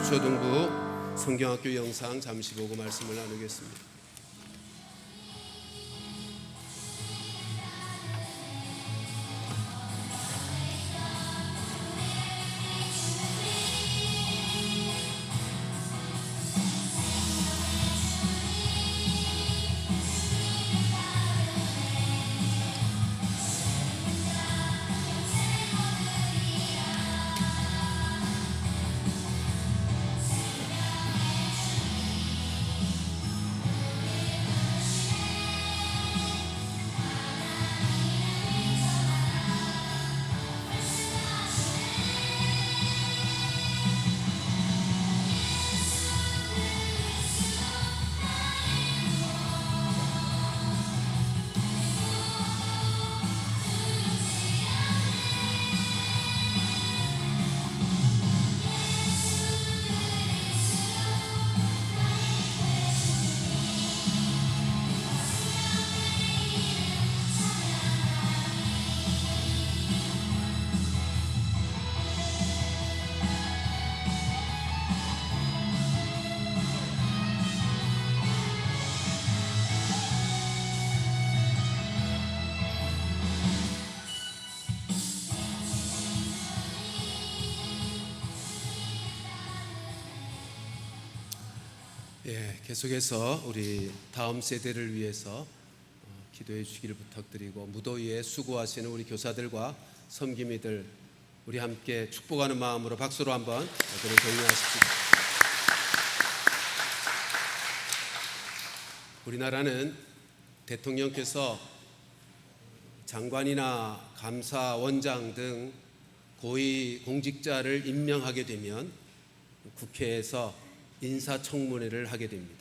중초등부 성경학교 영상 잠시 보고 말씀을 나누겠습니다. 계속해서 우리 다음 세대를 위해서 기도해 주시기를 부탁드리고, 무더위에 수고하시는 우리 교사들과 섬김이들 우리 함께 축복하는 마음으로 박수로 한번 그들을 격려하십시오. 우리나라는 대통령께서 장관이나 감사원장 등 고위 공직자를 임명하게 되면 국회에서 인사청문회를 하게 됩니다.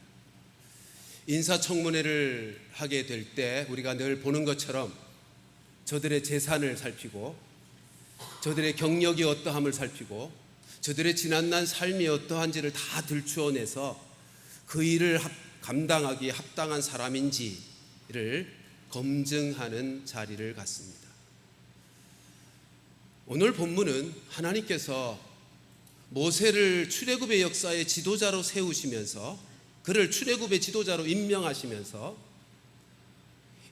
인사청문회를 하게 될 때 우리가 늘 보는 것처럼 저들의 재산을 살피고, 저들의 경력이 어떠함을 살피고, 저들의 지난날 삶이 어떠한지를 다 들추어내서 그 일을 감당하기에 합당한 사람인지를 검증하는 자리를 갖습니다. 오늘 본문은 하나님께서 모세를 출애굽의 역사의 지도자로 세우시면서, 그를 출애굽의 지도자로 임명하시면서,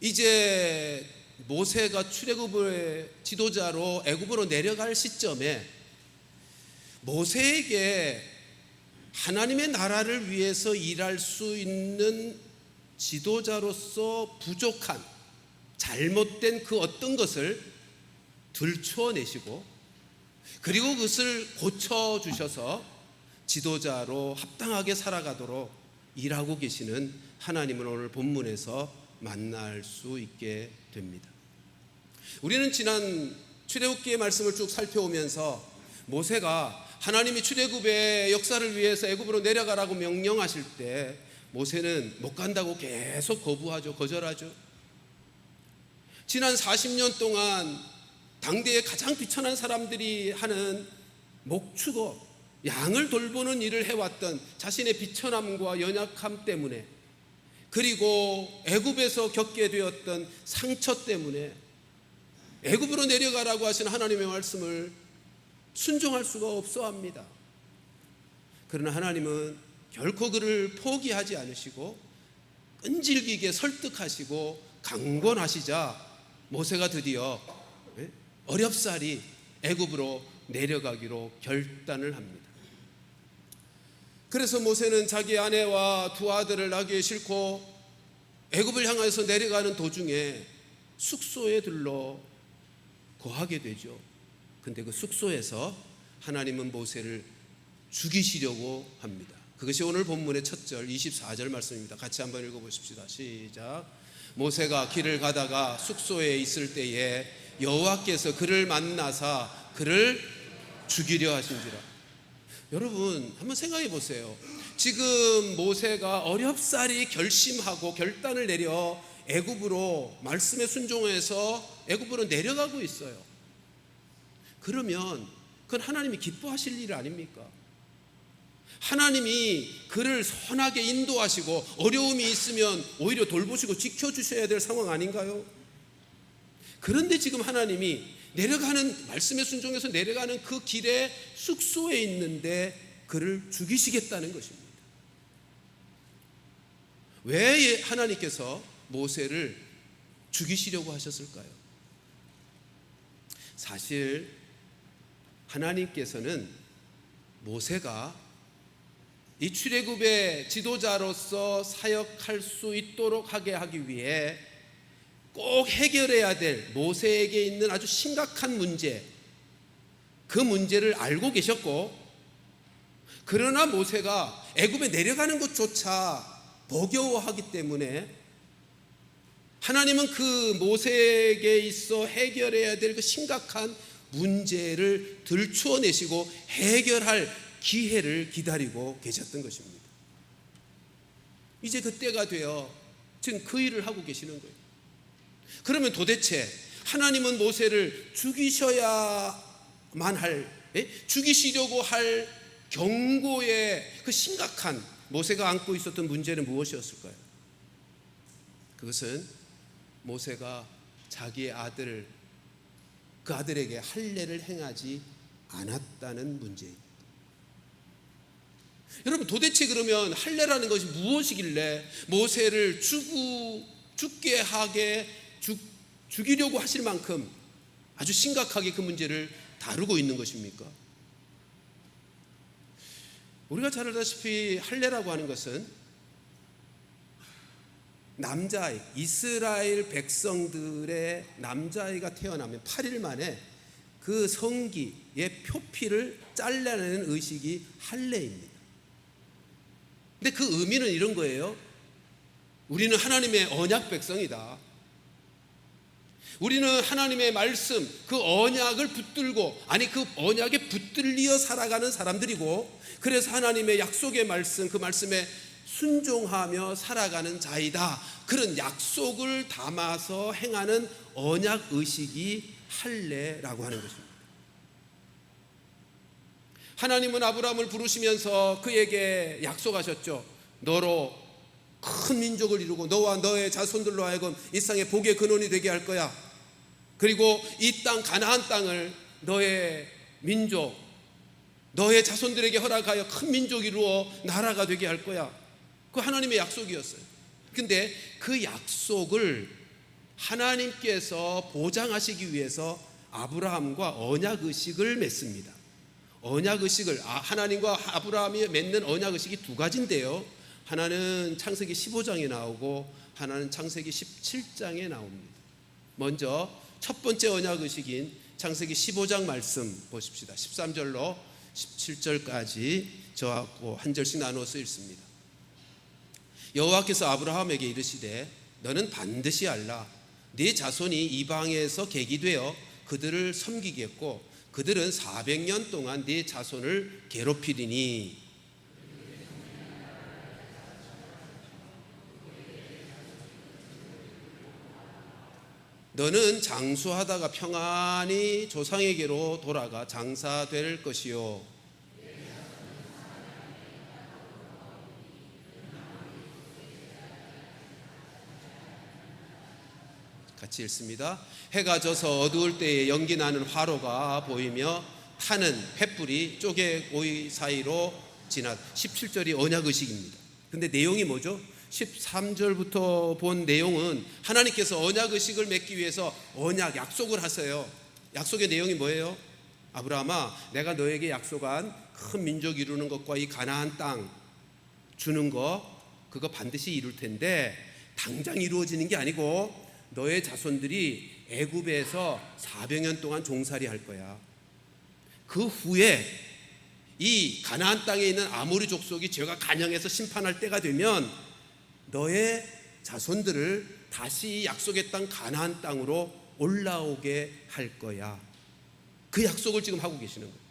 이제 모세가 출애굽의 지도자로 애굽으로 내려갈 시점에 모세에게 하나님의 나라를 위해서 일할 수 있는 지도자로서 부족한, 잘못된 그 어떤 것을 들추어내시고, 그리고 그것을 고쳐주셔서 지도자로 합당하게 살아가도록 일하고 계시는 하나님을 오늘 본문에서 만날 수 있게 됩니다. 우리는 지난 출애굽기의 말씀을 쭉 살펴오면서 모세가 하나님이 출애굽의 역사를 위해서 애굽으로 내려가라고 명령하실 때 모세는 못 간다고 계속 거부하죠. 거절하죠. 지난 40년 동안 당대의 가장 비천한 사람들이 하는 목축업, 양을 돌보는 일을 해왔던 자신의 비천함과 연약함 때문에, 그리고 애굽에서 겪게 되었던 상처 때문에 애굽으로 내려가라고 하신 하나님의 말씀을 순종할 수가 없어 합니다. 그러나 하나님은 결코 그를 포기하지 않으시고 끈질기게 설득하시고 강권하시자 모세가 드디어 어렵사리 애굽으로 내려가기로 결단을 합니다. 그래서 모세는 자기 아내와 두 아들을 나귀에 싣고 애굽을 향해서 내려가는 도중에 숙소에 들러 거하게 되죠. 근데 그 숙소에서 하나님은 모세를 죽이시려고 합니다. 그것이 오늘 본문의 첫 절 24절 말씀입니다. 같이 한번 읽어보십시다. 시작. 모세가 길을 가다가 숙소에 있을 때에 여호와께서 그를 만나사 그를 죽이려 하신지라. 여러분 한번 생각해 보세요. 지금 모세가 어렵사리 결심하고 결단을 내려 애굽으로 말씀에 순종해서 애굽으로 내려가고 있어요. 그러면 그건 하나님이 기뻐하실 일 아닙니까? 하나님이 그를 선하게 인도하시고 어려움이 있으면 오히려 돌보시고 지켜주셔야 될 상황 아닌가요? 그런데 지금 하나님이 내려가는, 말씀에 순종해서 내려가는 그 길에 숙소에 있는데 그를 죽이시겠다는 것입니다. 왜 하나님께서 모세를 죽이시려고 하셨을까요? 사실 하나님께서는 모세가 이 출애굽의 지도자로서 사역할 수 있도록 하기 위해 꼭 해결해야 될 모세에게 있는 아주 심각한 문제, 그 문제를 알고 계셨고, 그러나 모세가 애굽에 내려가는 것조차 버거워하기 때문에 하나님은 그 모세에게 있어 해결해야 될 그 심각한 문제를 들추어내시고 해결할 기회를 기다리고 계셨던 것입니다. 이제 그 때가 되어 지금 그 일을 하고 계시는 거예요. 그러면 도대체 하나님은 모세를 죽이셔야만 죽이시려고 할 경고의 그 심각한 모세가 안고 있었던 문제는 무엇이었을까요? 그것은 모세가 자기의 그 아들에게 할례를 행하지 않았다는 문제입니다. 여러분, 도대체 그러면 할례라는 것이 무엇이길래 모세를 죽게 하게 죽이려고 하실 만큼 아주 심각하게 그 문제를 다루고 있는 것입니까? 우리가 잘 알다시피 할례라고 하는 것은 남자아이, 이스라엘 백성들의 남자아이가 태어나면 8일 만에 그 성기의 표피를 잘라내는 의식이 할례입니다. 근데 그 의미는 이런 거예요. 우리는 하나님의 언약 백성이다. 우리는 하나님의 말씀, 그 언약을 붙들고, 그 언약에 붙들리어 살아가는 사람들이고, 그래서 하나님의 약속의 말씀, 그 말씀에 순종하며 살아가는 자이다. 그런 약속을 담아서 행하는 언약 의식이 할례라고 하는 것입니다. 하나님은 아브라함을 부르시면서 그에게 약속하셨죠. 너로 큰 민족을 이루고 너와 너의 자손들로 하여금 이 땅의 복의 근원이 되게 할 거야. 그리고 이 땅 가나안 땅을 너의 민족, 너의 자손들에게 허락하여 큰 민족이 이루어 나라가 되게 할 거야. 그 하나님의 약속이었어요. 근데 그 약속을 하나님께서 보장하시기 위해서 아브라함과 언약의식을 맺습니다. 언약의식을 하나님과 아브라함이 맺는 언약의식이 두 가지인데요, 하나는 창세기 15장에 나오고 하나는 창세기 17장에 나옵니다. 먼저 첫 번째 언약의식인 창세기 15장 말씀 보십시다. 13절로 17절까지 저하고 한 절씩 나누어서 읽습니다. 여호와께서 아브라함에게 이르시되 너는 반드시 알라. 네 자손이 이방에서 객이 되어 그들을 섬기겠고 그들은 400년 동안 네 자손을 괴롭히리니 너는 장수하다가 평안히 조상에게로 돌아가 장사될 것이요 같이 읽습니다. 해가 져서 어두울 때에 연기 나는 화로가 보이며 타는 횃불이 쪼개 고이 사이로 지나 17절이 언약의식입니다. 근데 내용이 뭐죠? 13절부터 본 내용은 하나님께서 언약의식을 맺기 위해서 약속을 하세요. 약속의 내용이 뭐예요? 아브라함아, 내가 너에게 약속한 큰 민족 이루는 것과 이 가나안 땅 주는 거 그거 반드시 이룰 텐데 당장 이루어지는 게 아니고 너의 자손들이 애굽에서 400년 동안 종살이 할 거야. 그 후에 이 가나안 땅에 있는 아모리 족속이 죄가 간영해서 심판할 때가 되면 너의 자손들을 다시 약속의 땅 가나안 땅으로 올라오게 할 거야. 그 약속을 지금 하고 계시는 거예요.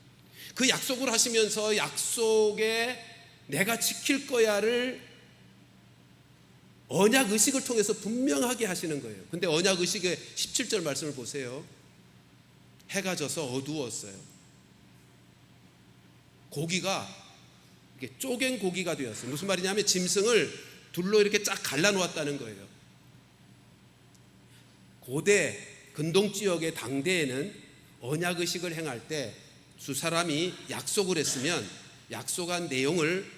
그 약속을 하시면서 약속에 내가 지킬 거야를 언약의식을 통해서 분명하게 하시는 거예요. 근데 언약의식의 17절 말씀을 보세요. 해가 져서 어두웠어요. 고기가 이렇게 쪼갠 고기가 되었어요. 무슨 말이냐면 짐승을 둘로 이렇게 쫙 갈라놓았다는 거예요. 고대 근동 지역의 당대에는 언약의식을 행할 때 두 사람이 약속을 했으면 약속한 내용을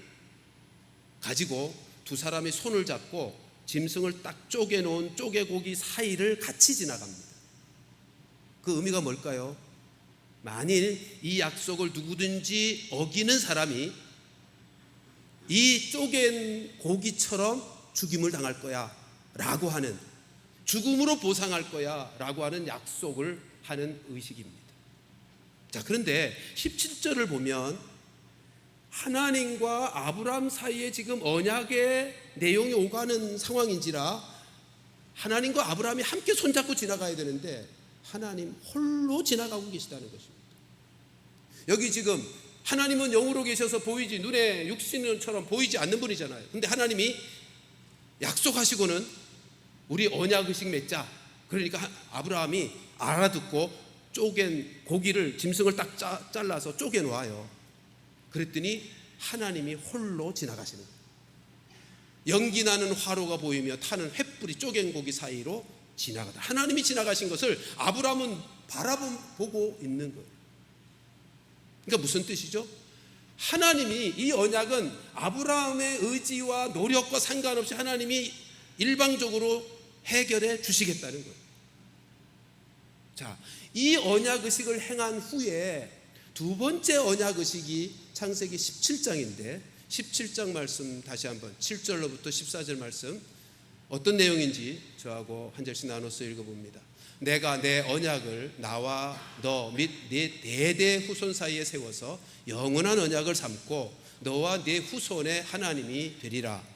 가지고 두 사람이 손을 잡고 짐승을 딱 쪼개놓은 쪼개고기 사이를 같이 지나갑니다. 그 의미가 뭘까요? 만일 이 약속을 누구든지 어기는 사람이 이 쪼갠 고기처럼 죽임을 당할 거야 라고 하는, 죽음으로 보상할 거야 라고 하는 약속을 하는 의식입니다. 자, 그런데 17절을 보면 하나님과 아브라함 사이에 지금 언약의 내용이 오가는 상황인지라 하나님과 아브라함이 함께 손잡고 지나가야 되는데 하나님 홀로 지나가고 계시다는 것입니다. 여기 지금 하나님은 영으로 계셔서 보이지, 눈에 육신처럼 보이지 않는 분이잖아요. 근데 하나님이 약속하시고는 우리 언약의식 맺자. 그러니까 아브라함이 알아듣고 쪼갠 고기를, 짐승을 딱 잘라서 쪼개놓아요. 그랬더니 하나님이 홀로 지나가시는 거예요. 연기 나는 화로가 보이며 타는 횃불이 쪼갠 고기 사이로 지나가다. 하나님이 지나가신 것을 아브라함은 바라보고 있는 거예요. 그러니까 무슨 뜻이죠? 하나님이, 이 언약은 아브라함의 의지와 노력과 상관없이 하나님이 일방적으로 해결해 주시겠다는 거예요. 자, 이 언약의식을 행한 후에 두 번째 언약의식이 창세기 17장인데 17장 말씀 다시 한번 7절로부터 14절 말씀 어떤 내용인지 저하고 한 절씩 나눠서 읽어봅니다. 내가 내 언약을 나와 너 및 네 대대 후손 사이에 세워서 영원한 언약을 삼고 너와 네 후손의 하나님이 되리라.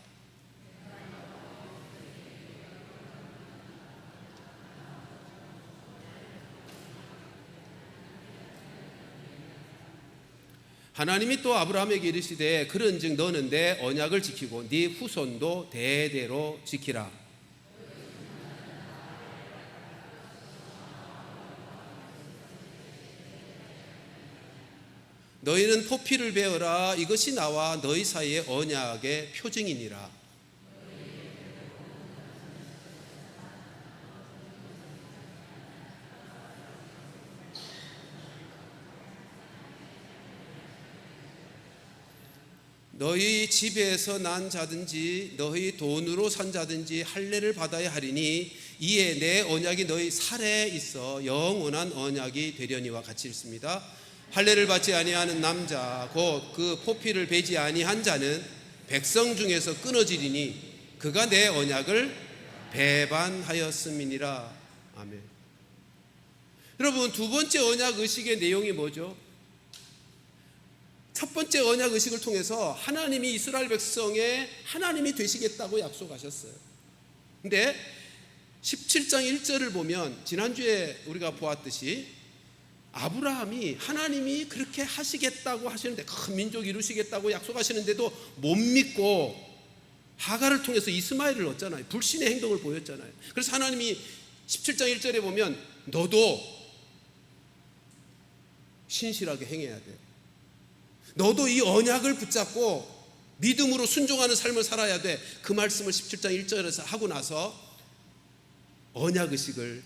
하나님이 또 아브라함에게 이르시되 그런즉 너는 내 언약을 지키고 네 후손도 대대로 지키라. 너희는 포피를 베어라. 이것이 나와 너희 사이의 언약의 표징이니라. 너희 집에서 난 자든지 너희 돈으로 산 자든지 할례를 받아야 하리니 이에 내 언약이 너희 살에 있어 영원한 언약이 되려니와 같이 있습니다. 할례를 받지 아니하는 남자 곧 그 포피를 베지 아니한 자는 백성 중에서 끊어지리니 그가 내 언약을 배반하였음이니라. 아멘. 여러분, 두 번째 언약 의식의 내용이 뭐죠? 첫 번째 언약 의식을 통해서 하나님이 이스라엘 백성의 하나님이 되시겠다고 약속하셨어요. 근데 17장 1절을 보면 지난주에 우리가 보았듯이 아브라함이 하나님이 그렇게 하시겠다고 하시는데, 큰 민족 이루시겠다고 약속하시는데도 못 믿고 하갈을 통해서 이스마엘을 얻잖아요. 불신의 행동을 보였잖아요. 그래서 하나님이 17장 1절에 보면 너도 신실하게 행해야 돼. 너도 이 언약을 붙잡고 믿음으로 순종하는 삶을 살아야 돼. 그 말씀을 17장 1절에서 하고 나서 언약의식을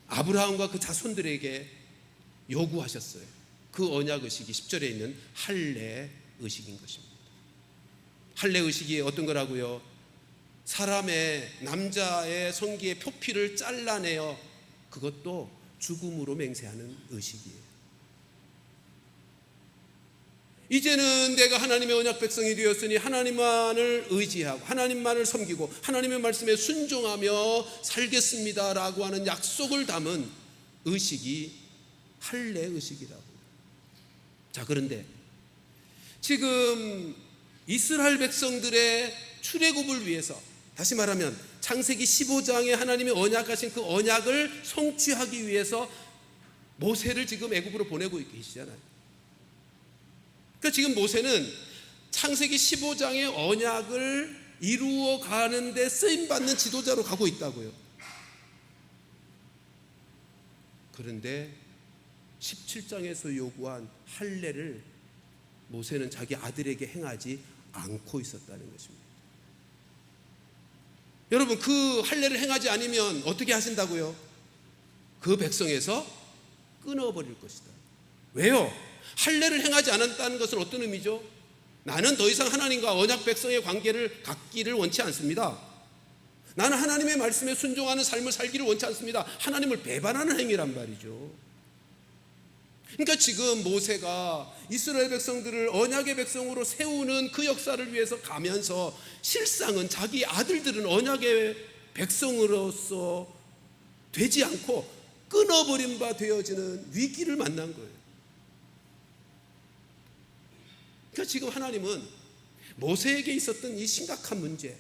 아브라함과 그 자손들에게 요구하셨어요. 그 언약의식이 10절에 있는 할례의식인 것입니다. 할례의식이 어떤 거라고요? 사람의, 남자의 성기의 표피를 잘라내어 그것도 죽음으로 맹세하는 의식이에요. 이제는 내가 하나님의 언약 백성이 되었으니 하나님만을 의지하고 하나님만을 섬기고 하나님의 말씀에 순종하며 살겠습니다라고 하는 약속을 담은 의식이 할례 의식이라고. 자, 그런데 지금 이스라엘 백성들의 출애굽을 위해서, 다시 말하면 창세기 15장에 하나님이 언약하신 그 언약을 성취하기 위해서 모세를 지금 애굽으로 보내고 계시잖아요. 그러니까 지금 모세는 창세기 15장의 언약을 이루어 가는데 쓰임받는 지도자로 가고 있다고요. 그런데 17장에서 요구한 할례를 모세는 자기 아들에게 행하지 않고 있었다는 것입니다. 여러분, 그 할례를 행하지 않으면 어떻게 하신다고요? 그 백성에서 끊어버릴 것이다. 왜요? 할례를 행하지 않았다는 것은 어떤 의미죠? 나는 더 이상 하나님과 언약 백성의 관계를 갖기를 원치 않습니다. 나는 하나님의 말씀에 순종하는 삶을 살기를 원치 않습니다. 하나님을 배반하는 행위란 말이죠. 그러니까 지금 모세가 이스라엘 백성들을 언약의 백성으로 세우는 그 역사를 위해서 가면서 실상은 자기 아들들은 언약의 백성으로서 되지 않고 끊어버린 바 되어지는 위기를 만난 거예요. 그러니까 지금 하나님은 모세에게 있었던 이 심각한 문제,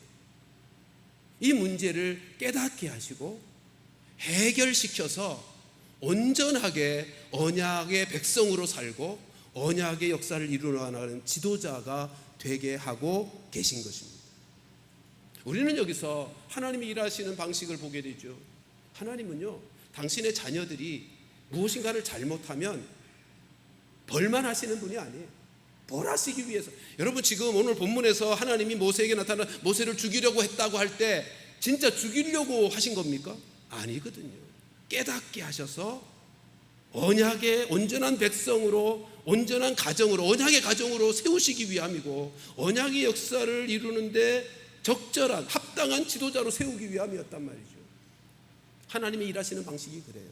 이 문제를 깨닫게 하시고 해결시켜서 온전하게 언약의 백성으로 살고 언약의 역사를 이루어나가는 지도자가 되게 하고 계신 것입니다. 우리는 여기서 하나님이 일하시는 방식을 보게 되죠. 하나님은요, 당신의 자녀들이 무엇인가를 잘못하면 벌만 하시는 분이 아니에요. 벌하시기 위해서. 여러분, 지금 오늘 본문에서 하나님이 모세에게 나타나 모세를 죽이려고 했다고 할 때 진짜 죽이려고 하신 겁니까? 아니거든요. 깨닫게 하셔서 언약의 온전한 백성으로, 온전한 가정으로, 언약의 가정으로 세우시기 위함이고, 언약의 역사를 이루는데 적절한 합당한 지도자로 세우기 위함이었단 말이죠. 하나님이 일하시는 방식이 그래요.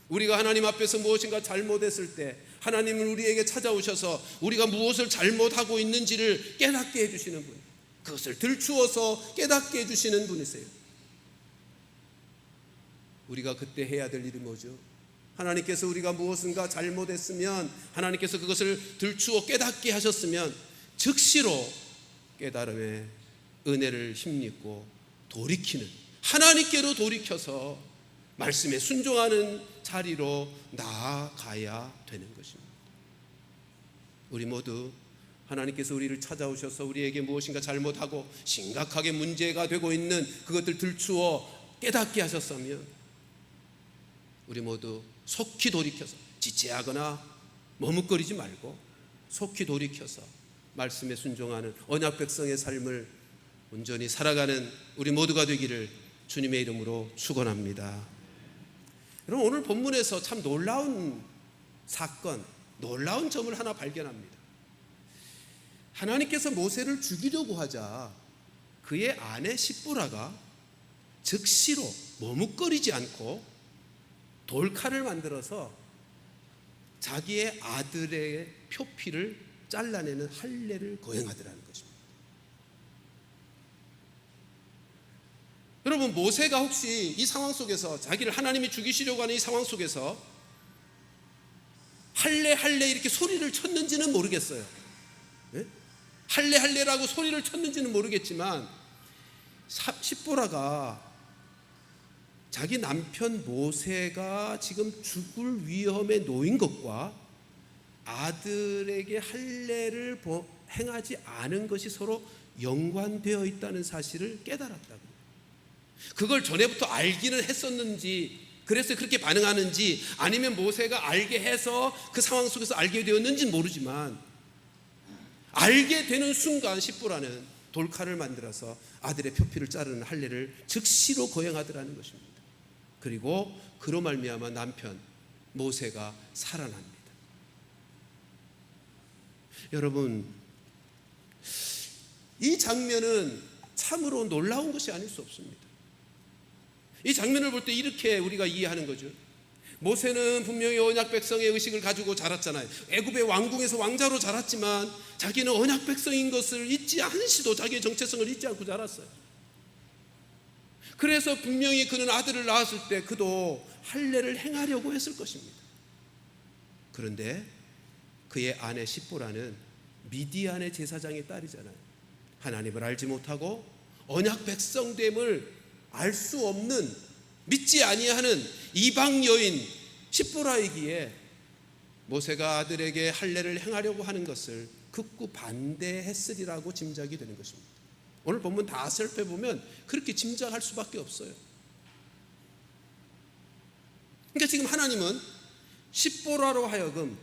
우리가 하나님 앞에서 무엇인가 잘못했을 때 하나님은 우리에게 찾아오셔서 우리가 무엇을 잘못하고 있는지를 깨닫게 해주시는 분, 그것을 들추어서 깨닫게 해주시는 분이세요. 우리가 그때 해야 될 일이 뭐죠? 하나님께서 우리가 무엇인가 잘못했으면, 하나님께서 그것을 들추어 깨닫게 하셨으면 즉시로 깨달음의 은혜를 힘입고 돌이키는, 하나님께로 돌이켜서 말씀에 순종하는 자리로 나아가야 되는 것입니다. 우리 모두 하나님께서 우리를 찾아오셔서 우리에게 무엇인가 잘못하고 심각하게 문제가 되고 있는 그것들 들추어 깨닫게 하셨으면 우리 모두 속히 돌이켜서, 지체하거나 머뭇거리지 말고 속히 돌이켜서 말씀에 순종하는 언약 백성의 삶을 온전히 살아가는 우리 모두가 되기를 주님의 이름으로 축원합니다. 여러분, 오늘 본문에서 참 놀라운 사건, 놀라운 점을 하나 발견합니다. 하나님께서 모세를 죽이려고 하자 그의 아내 십보라가 즉시로 머뭇거리지 않고 돌칼을 만들어서 자기의 아들의 표피를 잘라내는 할례를 거행하더라는 것입니다. 여러분, 모세가 혹시 이 상황 속에서, 자기를 하나님이 죽이시려고 하는 이 상황 속에서 할례 이렇게 소리를 쳤는지는 모르겠어요. 네? 할례라고 소리를 쳤는지는 모르겠지만 십보라가 자기 남편 모세가 지금 죽을 위험에 놓인 것과 아들에게 할례를 행하지 않은 것이 서로 연관되어 있다는 사실을 깨달았다고. 그걸 전에부터 알기는 했었는지, 그래서 그렇게 반응하는지, 아니면 모세가 알게 해서 그 상황 속에서 알게 되었는지는 모르지만 알게 되는 순간 십보라는 돌칼을 만들어서 아들의 표피를 자르는 할례를 즉시로 거행하더라는 것입니다. 그리고 그로 말미암아 남편 모세가 살아납니다. 여러분, 이 장면은 참으로 놀라운 것이 아닐 수 없습니다. 이 장면을 볼 때 이렇게 우리가 이해하는 거죠. 모세는 분명히 언약 백성의 의식을 가지고 자랐잖아요. 애굽의 왕궁에서 왕자로 자랐지만 자기는 언약 백성인 것을 잊지 않으시도 자기의 정체성을 잊지 않고 자랐어요. 그래서 분명히 그는 아들을 낳았을 때 그도 할례를 행하려고 했을 것입니다. 그런데 그의 아내 십보라는 미디안의 제사장의 딸이잖아요. 하나님을 알지 못하고 언약 백성됨을 알 수 없는, 믿지 아니하는 이방 여인 십보라이기에 모세가 아들에게 할례를 행하려고 하는 것을 극구 반대했으리라고 짐작이 되는 것입니다. 오늘 본문 다 살펴보면 그렇게 짐작할 수밖에 없어요. 그러니까 지금 하나님은 십보라로 하여금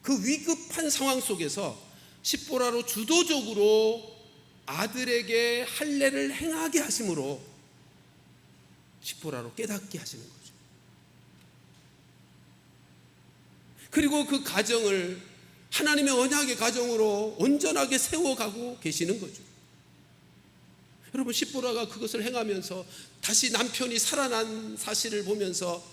그 위급한 상황 속에서 십보라로 주도적으로 아들에게 할례를 행하게 하심으로 십보라로 깨닫게 하시는 거죠. 그리고 그 가정을 하나님의 언약의 가정으로 온전하게 세워가고 계시는 거죠. 여러분, 십보라가 그것을 행하면서 다시 남편이 살아난 사실을 보면서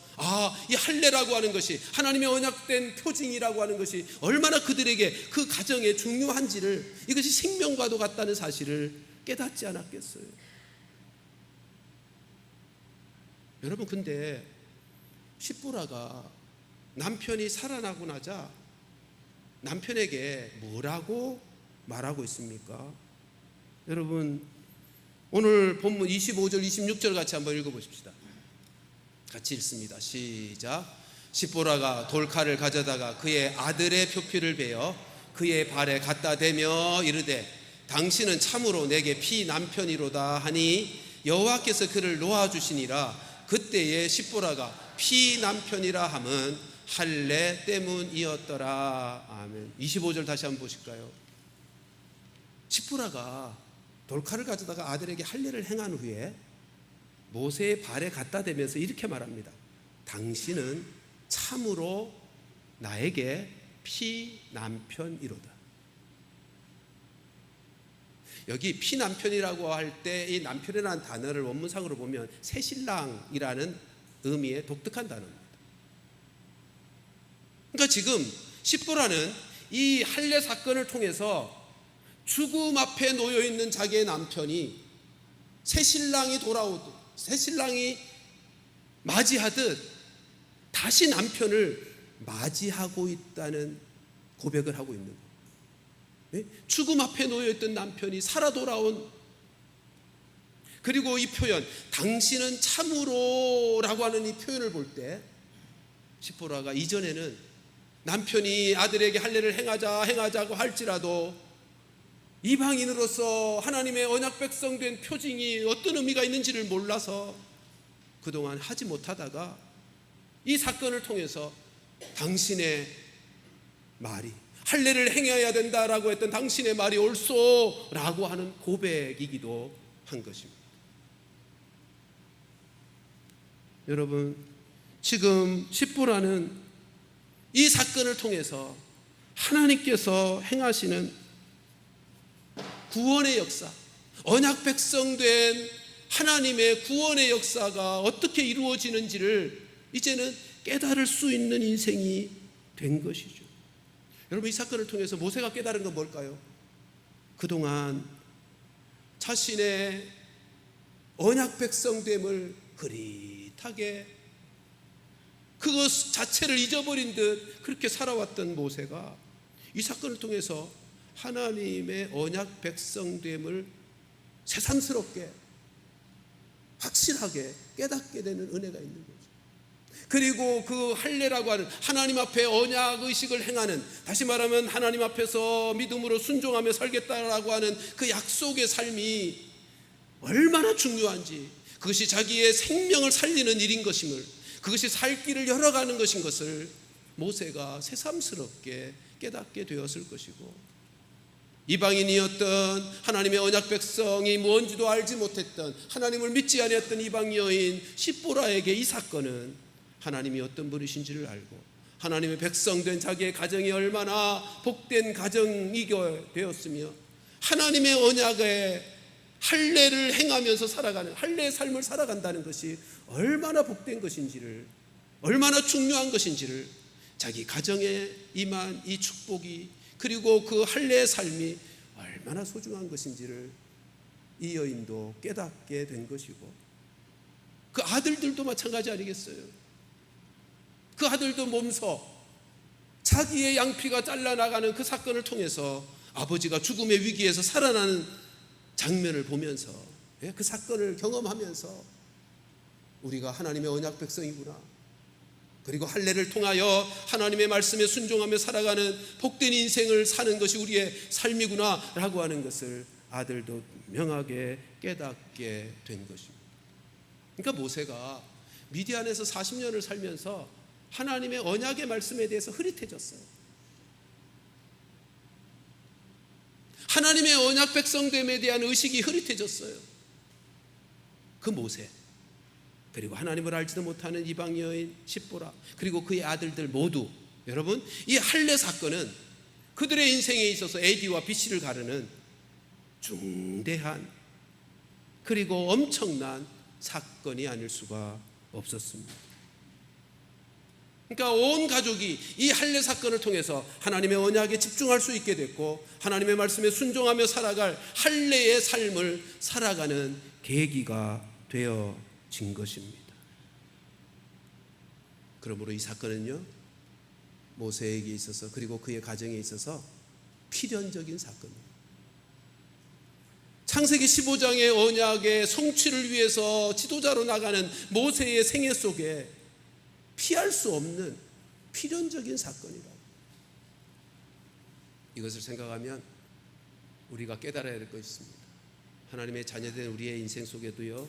이 할례라고 하는 것이, 하나님의 언약된 표징이라고 하는 것이 얼마나 그들에게 그 가정에 중요한지를, 이것이 생명과도 같다는 사실을 깨닫지 않았겠어요. 여러분, 근데 십보라가 남편이 살아나고 나자 남편에게 뭐라고 말하고 있습니까? 여러분, 오늘 본문 25절 26절 같이 한번 읽어보십시다. 같이 읽습니다. 시작. 십보라가 돌칼을 가져다가 그의 아들의 표피를 베어 그의 발에 갖다 대며 이르되 당신은 참으로 내게 피남편이로다 하니 여호와께서 그를 놓아주시니라. 그때에 십보라가 피남편이라 함은 할례 때문이었더라. 아멘. 25절 다시 한번 보실까요? 십보라가 돌칼을 가져다가 아들에게 할례를 행한 후에 모세의 발에 갖다 대면서 이렇게 말합니다. 당신은 참으로 나에게 피남편이로다. 여기 피남편이라고 할 때 이 남편이라는 단어를 원문상으로 보면 새신랑이라는 의미의 독특한 단어입니다. 그러니까 지금 십보라는 이 할례 사건을 통해서 죽음 앞에 놓여 있는 자기의 남편이 새신랑이 돌아오듯, 새신랑이 맞이하듯 다시 남편을 맞이하고 있다는 고백을 하고 있는 거예요. 죽음 앞에 놓여있던 남편이 살아 돌아온, 그리고 이 표현 당신은 참으로 라고 하는 이 표현을 볼 때 십보라가 이전에는 남편이 아들에게 할례를 행하자고 할지라도 이방인으로서 하나님의 언약 백성된 표징이 어떤 의미가 있는지를 몰라서 그동안 하지 못하다가 이 사건을 통해서 당신의 말이, 할례를 행해야 된다라고 했던 당신의 말이 옳소라고 하는 고백이기도 한 것입니다. 여러분, 지금 십보라는 이 사건을 통해서 하나님께서 행하시는 구원의 역사, 언약 백성된 하나님의 구원의 역사가 어떻게 이루어지는지를 이제는 깨달을 수 있는 인생이 된 것이죠. 여러분, 이 사건을 통해서 모세가 깨달은 건 뭘까요? 그동안 자신의 언약 백성됨을 흐릿하게 그것 자체를 잊어버린 듯 그렇게 살아왔던 모세가 이 사건을 통해서 하나님의 언약 백성됨을 새삼스럽게 확실하게 깨닫게 되는 은혜가 있는 거죠. 그리고 그 할례라고 하는 하나님 앞에 언약 의식을 행하는, 다시 말하면 하나님 앞에서 믿음으로 순종하며 살겠다라고 하는 그 약속의 삶이 얼마나 중요한지, 그것이 자기의 생명을 살리는 일인 것임을, 그것이 살 길을 열어가는 것인 것을 모세가 새삼스럽게 깨닫게 되었을 것이고, 이방인이었던 하나님의 언약 백성이 뭔지도 알지 못했던, 하나님을 믿지 아니했던 이방 여인 십보라에게 이 사건은 하나님이 어떤 분이신지를 알고 하나님의 백성된 자기의 가정이 얼마나 복된 가정이 되었으며 하나님의 언약에 할례를 행하면서 살아가는, 할례의 삶을 살아간다는 것이 얼마나 복된 것인지를, 얼마나 중요한 것인지를, 자기 가정에 임한 이 축복이, 그리고 그 할례의 삶이 얼마나 소중한 것인지를 이 여인도 깨닫게 된 것이고, 그 아들들도 마찬가지 아니겠어요? 그 아들도 몸소 자기의 양피가 잘라나가는 그 사건을 통해서 아버지가 죽음의 위기에서 살아나는 장면을 보면서, 그 사건을 경험하면서 우리가 하나님의 언약 백성이구나, 그리고 할례를 통하여 하나님의 말씀에 순종하며 살아가는 복된 인생을 사는 것이 우리의 삶이구나 라고 하는 것을 아들도 명하게 깨닫게 된 것입니다. 그러니까 모세가 미디안에서 40년을 살면서 하나님의 언약의 말씀에 대해서 흐릿해졌어요. 하나님의 언약 백성됨에 대한 의식이 흐릿해졌어요. 그 모세, 그리고 하나님을 알지도 못하는 이방 여인 십보라, 그리고 그의 아들들 모두 여러분, 이 할례 사건은 그들의 인생에 있어서 A와 BC를 가르는 중대한 그리고 엄청난 사건이 아닐 수가 없었습니다. 그러니까 온 가족이 이 할례 사건을 통해서 하나님의 언약에 집중할 수 있게 됐고 하나님의 말씀에 순종하며 살아갈 할례의 삶을 살아가는 계기가 되어진 것입니다. 그러므로 이 사건은요, 모세에게 있어서 그리고 그의 가정에 있어서 필연적인 사건입니다. 창세기 15장의 언약의 성취를 위해서 지도자로 나가는 모세의 생애 속에 피할 수 없는 필연적인 사건이라고. 이것을 생각하면 우리가 깨달아야 될 것이 있습니다. 하나님의 자녀된 우리의 인생 속에도요,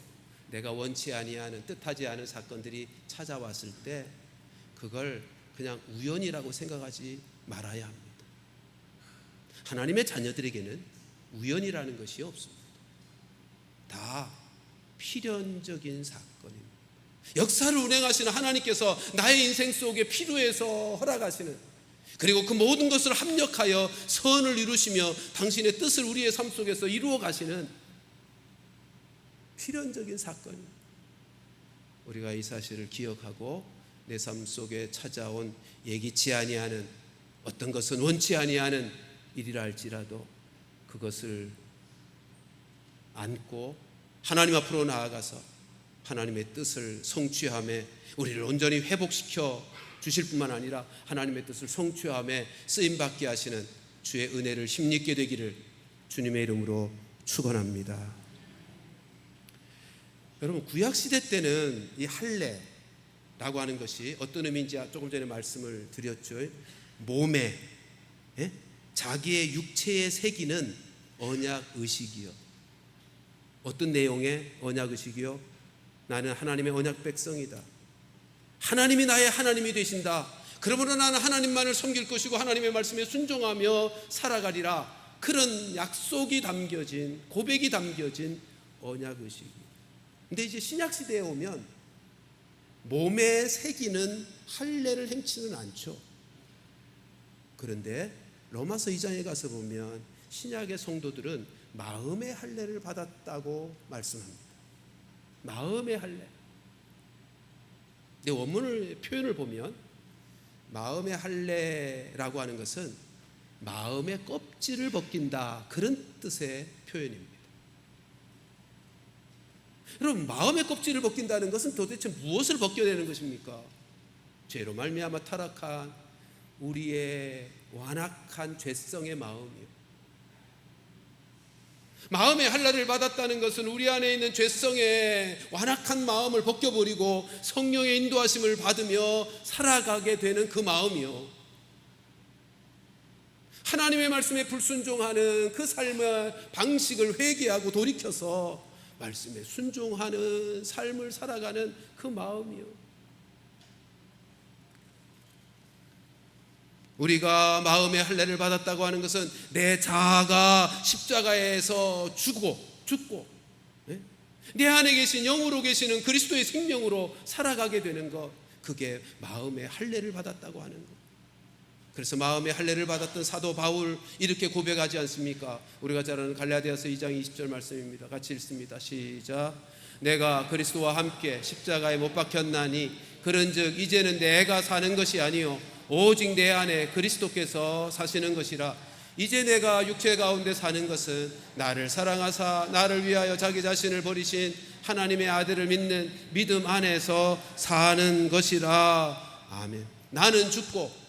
내가 원치 아니하는 뜻하지 않은 사건들이 찾아왔을 때 그걸 그냥 우연이라고 생각하지 말아야 합니다. 하나님의 자녀들에게는 우연이라는 것이 없습니다. 다 필연적인 사건입니다. 역사를 운행하시는 하나님께서 나의 인생 속에 필요해서 허락하시는, 그리고 그 모든 것을 합력하여 선을 이루시며 당신의 뜻을 우리의 삶 속에서 이루어 가시는 필연적인 사건입니다. 우리가 이 사실을 기억하고 내 삶 속에 찾아온 예기치 아니하는 어떤 것은 원치 아니하는 일이라 할지라도 그것을 안고 하나님 앞으로 나아가서 하나님의 뜻을 성취함에 우리를 온전히 회복시켜 주실 뿐만 아니라 하나님의 뜻을 성취함에 쓰임받게 하시는 주의 은혜를 힘입게 되기를 주님의 이름으로 축원합니다. 여러분, 구약시대 때는 이 할례라고 하는 것이 어떤 의미인지 조금 전에 말씀을 드렸죠. 몸에 자기의 육체에 새기는 언약의식이요. 어떤 내용의 언약의식이요? 나는 하나님의 언약 백성이다. 하나님이 나의 하나님이 되신다. 그러므로 나는 하나님만을 섬길 것이고 하나님의 말씀에 순종하며 살아가리라. 그런 약속이 담겨진, 고백이 담겨진 언약의식이에요. 근데 이제 신약시대에 오면 몸에 새기는 할례를 행치는 않죠. 그런데 로마서 2장에 가서 보면 신약의 성도들은 마음의 할례를 받았다고 말씀합니다. 마음의 할례. 근데 원문을 표현을 보면 마음의 할례라고 하는 것은 마음의 껍질을 벗긴다, 그런 뜻의 표현입니다. 여러분, 마음의 껍질을 벗긴다는 것은 도대체 무엇을 벗겨내는 것입니까? 죄로 말미암아 타락한 우리의 완악한 죄성의 마음이요. 마음의 할례를 받았다는 것은 우리 안에 있는 죄성의 완악한 마음을 벗겨버리고 성령의 인도하심을 받으며 살아가게 되는 그 마음이요. 하나님의 말씀에 불순종하는 그 삶의 방식을 회개하고 돌이켜서 말씀에 순종하는 삶을 살아가는 그 마음이요. 우리가 마음의 할례를 받았다고 하는 것은 내 자아가 십자가에서 죽고 내 안에 계신 영으로 계시는 그리스도의 생명으로 살아가게 되는 것, 그게 마음의 할례를 받았다고 하는 것. 그래서 마음의 할례를 받았던 사도 바울 이렇게 고백하지 않습니까? 우리가 잘 아는 갈라디아서 2장 20절 말씀입니다. 같이 읽습니다. 시작. 내가 그리스도와 함께 십자가에 못 박혔나니 그런즉 이제는 내가 사는 것이 아니요 오직 내 안에 그리스도께서 사시는 것이라. 이제 내가 육체 가운데 사는 것은 나를 사랑하사 나를 위하여 자기 자신을 버리신 하나님의 아들을 믿는 믿음 안에서 사는 것이라. 아멘. 나는 죽고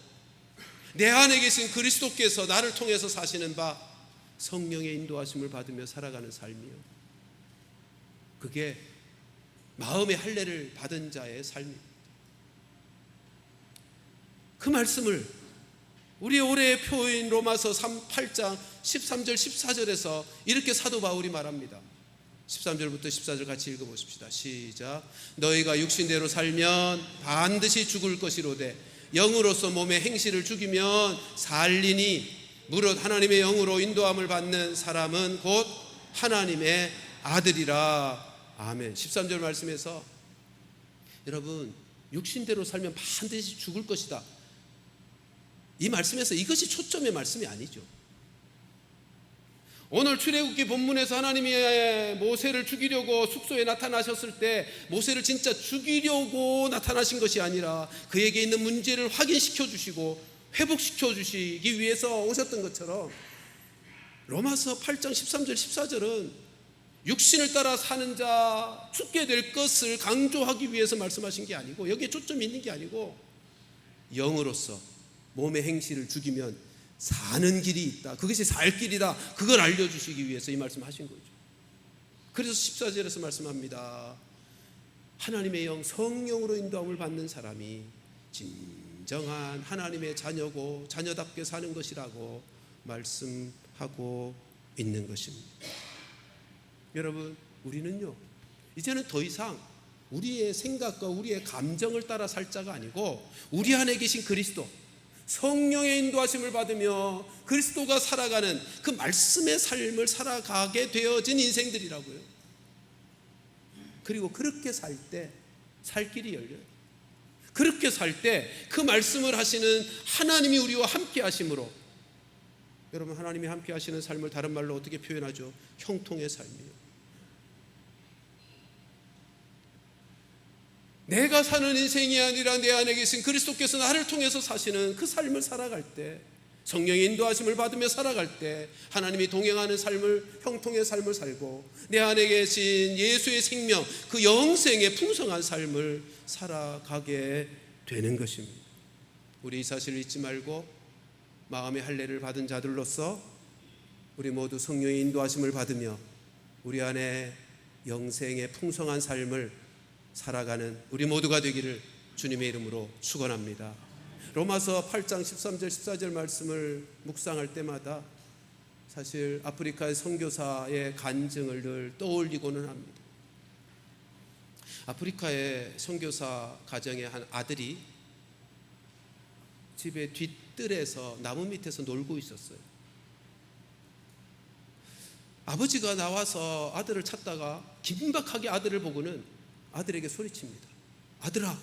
내 안에 계신 그리스도께서 나를 통해서 사시는 바 성령의 인도하심을 받으며 살아가는 삶이요. 그게 마음의 할례를 받은 자의 삶입니다. 그 말씀을 우리의 올해의 표인 로마서 8장 13절 14절에서 이렇게 사도 바울이 말합니다. 13절부터 14절 같이 읽어보십시다. 시작. 너희가 육신대로 살면 반드시 죽을 것이로되 영으로서 몸의 행실을 죽이면 살리니 무릇 하나님의 영으로 인도함을 받는 사람은 곧 하나님의 아들이라. 아멘. 13절 말씀에서 여러분, 육신대로 살면 반드시 죽을 것이다. 이 말씀에서 이것이 초점의 말씀이 아니죠. 오늘 출애굽기 본문에서 하나님이 모세를 죽이려고 숙소에 나타나셨을 때 모세를 진짜 죽이려고 나타나신 것이 아니라 그에게 있는 문제를 확인시켜 주시고 회복시켜 주시기 위해서 오셨던 것처럼 로마서 8장 13절 14절은 육신을 따라 사는 자 죽게 될 것을 강조하기 위해서 말씀하신 게 아니고 여기에 초점이 있는 게 아니고 영으로서 몸의 행실을 죽이면 사는 길이 있다. 그것이 살 길이다. 그걸 알려주시기 위해서 이 말씀하신 거죠. 그래서 14절에서 말씀합니다. 하나님의 영 성령으로 인도함을 받는 사람이 진정한 하나님의 자녀고 자녀답게 사는 것이라고 말씀하고 있는 것입니다. 여러분, 우리는요 이제는 더 이상 우리의 생각과 우리의 감정을 따라 살 자가 아니고 우리 안에 계신 그리스도 성령의 인도하심을 받으며 그리스도가 살아가는 그 말씀의 삶을 살아가게 되어진 인생들이라고요. 그리고 그렇게 살 때 살 길이 열려요. 그렇게 살 때 그 말씀을 하시는 하나님이 우리와 함께 하심으로, 여러분, 하나님이 함께 하시는 삶을 다른 말로 어떻게 표현하죠? 형통의 삶이에요. 내가 사는 인생이 아니라 내 안에 계신 그리스도께서 나를 통해서 사시는 그 삶을 살아갈 때, 성령의 인도하심을 받으며 살아갈 때 하나님이 동행하는 삶을, 형통의 삶을 살고 내 안에 계신 예수의 생명, 그 영생의 풍성한 삶을 살아가게 되는 것입니다. 우리 이 사실을 잊지 말고 마음의 할례를 받은 자들로서 우리 모두 성령의 인도하심을 받으며 우리 안에 영생의 풍성한 삶을 살아가는 우리 모두가 되기를 주님의 이름으로 축원합니다. 로마서 8장 13절 14절 말씀을 묵상할 때마다 사실 아프리카의 선교사의 간증을 늘 떠올리고는 합니다. 아프리카의 선교사 가정의 한 아들이 집의 뒷뜰에서 나무 밑에서 놀고 있었어요. 아버지가 나와서 아들을 찾다가 긴박하게 아들을 보고는 아들에게 소리칩니다. 아들아,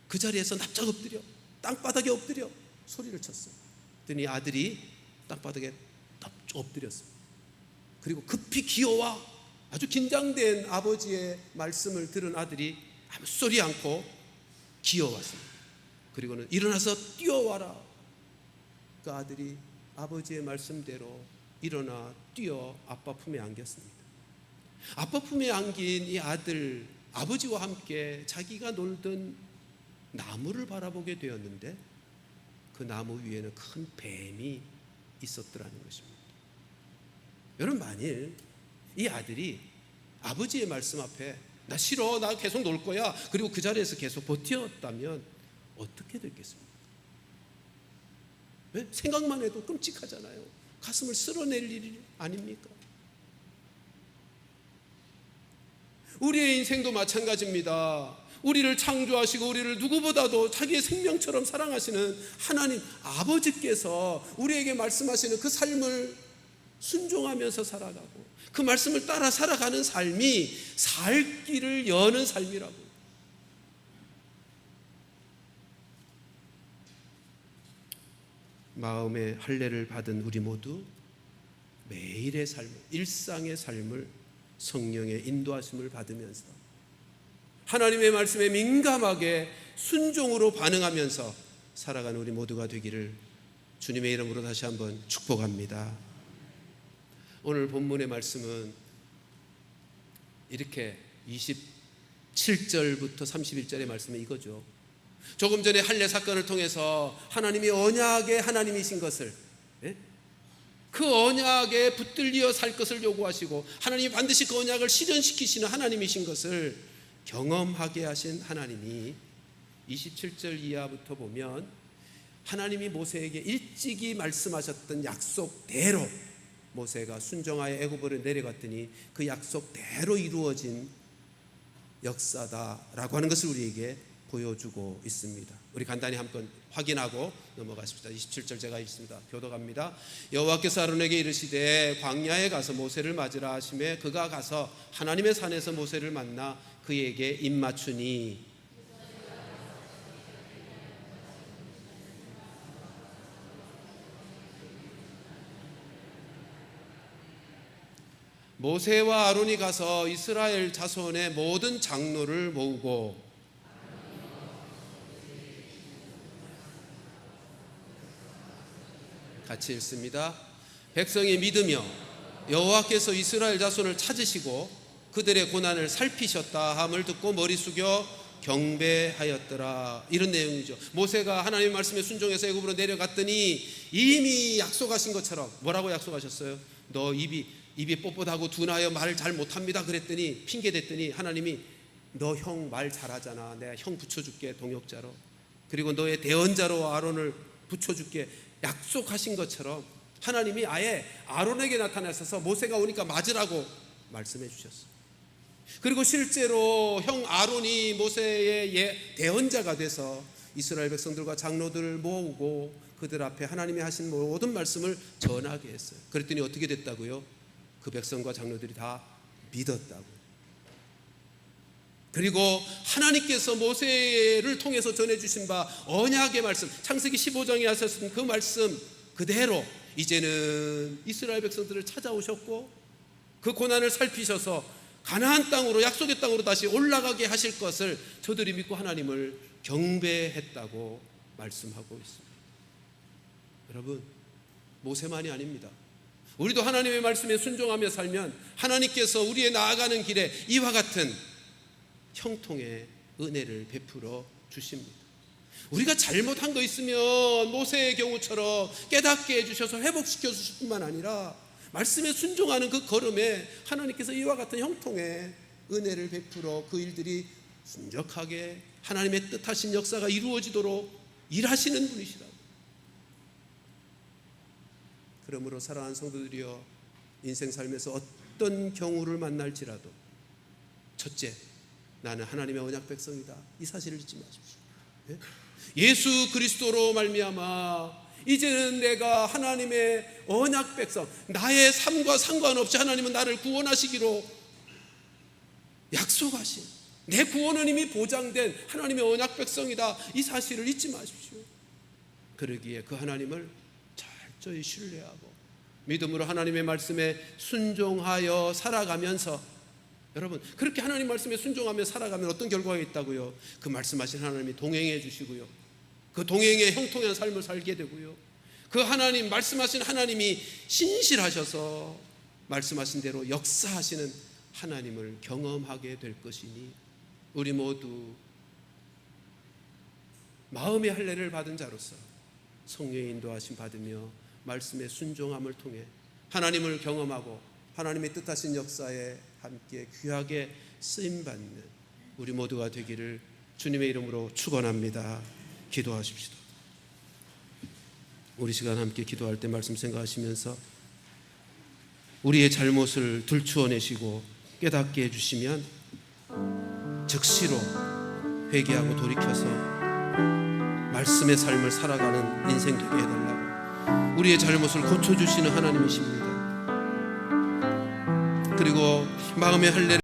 그 자리에서 납작 엎드려, 땅바닥에 엎드려, 소리를 쳤어요. 그랬더니 아들이 땅바닥에 납작 엎드렸어요. 그리고 급히 기어와 아주 긴장된 아버지의 말씀을 들은 아들이 아무 소리 않고 기어왔습니다. 그리고는 일어나서 뛰어와라. 그 아들이 아버지의 말씀대로 일어나 뛰어 아빠 품에 안겼습니다. 아빠 품에 안긴 이 아들, 아버지와 함께 자기가 놀던 나무를 바라보게 되었는데 그 나무 위에는 큰 뱀이 있었더라는 것입니다. 여러분, 만일 이 아들이 아버지의 말씀 앞에 나 싫어, 나 계속 놀 거야, 그리고 그 자리에서 계속 버텼다면 어떻게 됐겠습니까? 네? 생각만 해도 끔찍하잖아요. 가슴을 쓸어낼 일이 아닙니까? 우리의 인생도 마찬가지입니다. 우리를 창조하시고 우리를 누구보다도 자기의 생명처럼 사랑하시는 하나님 아버지께서 우리에게 말씀하시는 그 삶을 순종하면서 살아가고 그 말씀을 따라 살아가는 삶이 살 길을 여는 삶이라고. 마음의 할례를 받은 우리 모두 매일의 삶, 일상의 삶을 성령의 인도하심을 받으면서 하나님의 말씀에 민감하게 순종으로 반응하면서 살아가는 우리 모두가 되기를 주님의 이름으로 다시 한번 축복합니다. 오늘 본문의 말씀은 이렇게 27절부터 31절의 말씀은 이거죠. 조금 전에 할례 사건을 통해서 하나님이 언약의 하나님이신 것을, 그 언약에 붙들려 살 것을 요구하시고 하나님이 반드시 그 언약을 실현시키시는 하나님이신 것을 경험하게 하신 하나님이 27절 이하부터 보면 하나님이 모세에게 일찍이 말씀하셨던 약속대로 모세가 순종하여 애굽으로 내려갔더니 그 약속대로 이루어진 역사다라고 하는 것을 우리에게 보여주고 있습니다. 우리 간단히 한번 확인하고 넘어가십시다. 27절 제가 읽습니다. 교독합니다. 여호와께서 아론에게 이르시되 광야에 가서 모세를 맞으라 하시매 그가 가서 하나님의 산에서 모세를 만나 그에게 입맞추니 모세와 아론이 가서 이스라엘 자손의 모든 장로를 모으고 같이 읽습니다. 백성이 믿으며 여호와께서 이스라엘 자손을 찾으시고 그들의 고난을 살피셨다 함을 듣고 머리 숙여 경배하였더라. 이런 내용이죠. 모세가 하나님의 말씀에 순종해서 애굽으로 내려갔더니 이미 약속하신 것처럼 뭐라고 약속하셨어요? 너 입이 뻣뻣하고 둔하여 말을 잘 못합니다 그랬더니 핑계댔더니 하나님이 너 형 말 잘하잖아, 내가 형 붙여줄게 동역자로, 그리고 너의 대언자로 아론을 붙여줄게 약속하신 것처럼 하나님이 아예 아론에게 나타나셔서 모세가 오니까 맞으라고 말씀해 주셨어요. 그리고 실제로 형 아론이 모세의 대언자가 돼서 이스라엘 백성들과 장로들을 모으고 그들 앞에 하나님이 하신 모든 말씀을 전하게 했어요. 그랬더니 어떻게 됐다고요? 그 백성과 장로들이 다 믿었다고. 그리고 하나님께서 모세를 통해서 전해주신 바 언약의 말씀, 창세기 15장에 하셨던 그 말씀 그대로 이제는 이스라엘 백성들을 찾아오셨고 그 고난을 살피셔서 가나안 땅으로, 약속의 땅으로 다시 올라가게 하실 것을 저들이 믿고 하나님을 경배했다고 말씀하고 있습니다. 여러분, 모세만이 아닙니다. 우리도 하나님의 말씀에 순종하며 살면 하나님께서 우리의 나아가는 길에 이와 같은 형통의 은혜를 베풀어 주십니다. 우리가 잘못한 거 있으면 모세의 경우처럼 깨닫게 해주셔서 회복시켜 주실 뿐만 아니라 말씀에 순종하는 그 걸음에 하나님께서 이와 같은 형통의 은혜를 베풀어 그 일들이 순적하게 하나님의 뜻하신 역사가 이루어지도록 일하시는 분이시라고. 그러므로 사랑하는 성도들이여, 인생 삶에서 어떤 경우를 만날지라도 첫째, 나는 하나님의 언약 백성이다, 이 사실을 잊지 마십시오. 예수 그리스도로 말미암아 이제는 내가 하나님의 언약 백성, 나의 삶과 상관없이 하나님은 나를 구원하시기로 약속하신, 내 구원은 이미 보장된 하나님의 언약 백성이다, 이 사실을 잊지 마십시오. 그러기에 그 하나님을 철저히 신뢰하고 믿음으로 하나님의 말씀에 순종하여 살아가면서, 여러분 그렇게 하나님 말씀에 순종하며 살아가면 어떤 결과가 있다고요? 그 말씀하신 하나님이 동행해 주시고요, 그 동행의 형통한 삶을 살게 되고요, 그 하나님, 말씀하신 하나님이 신실하셔서 말씀하신 대로 역사하시는 하나님을 경험하게 될 것이니 우리 모두 마음의 할례를 받은 자로서 성령의 인도하심 받으며 말씀의 순종함을 통해 하나님을 경험하고 하나님의 뜻하신 역사에 함께 귀하게 쓰임받는 우리 모두가 되기를 주님의 이름으로 축원합니다. 기도하십시다. 우리 시간 함께 기도할 때 말씀 생각하시면서 우리의 잘못을 들추어내시고 깨닫게 해주시면 즉시로 회개하고 돌이켜서 말씀의 삶을 살아가는 인생 되게 해달라고 우리의 잘못을 고쳐주시는 하나님이십니다. 그리고 마음의 할례를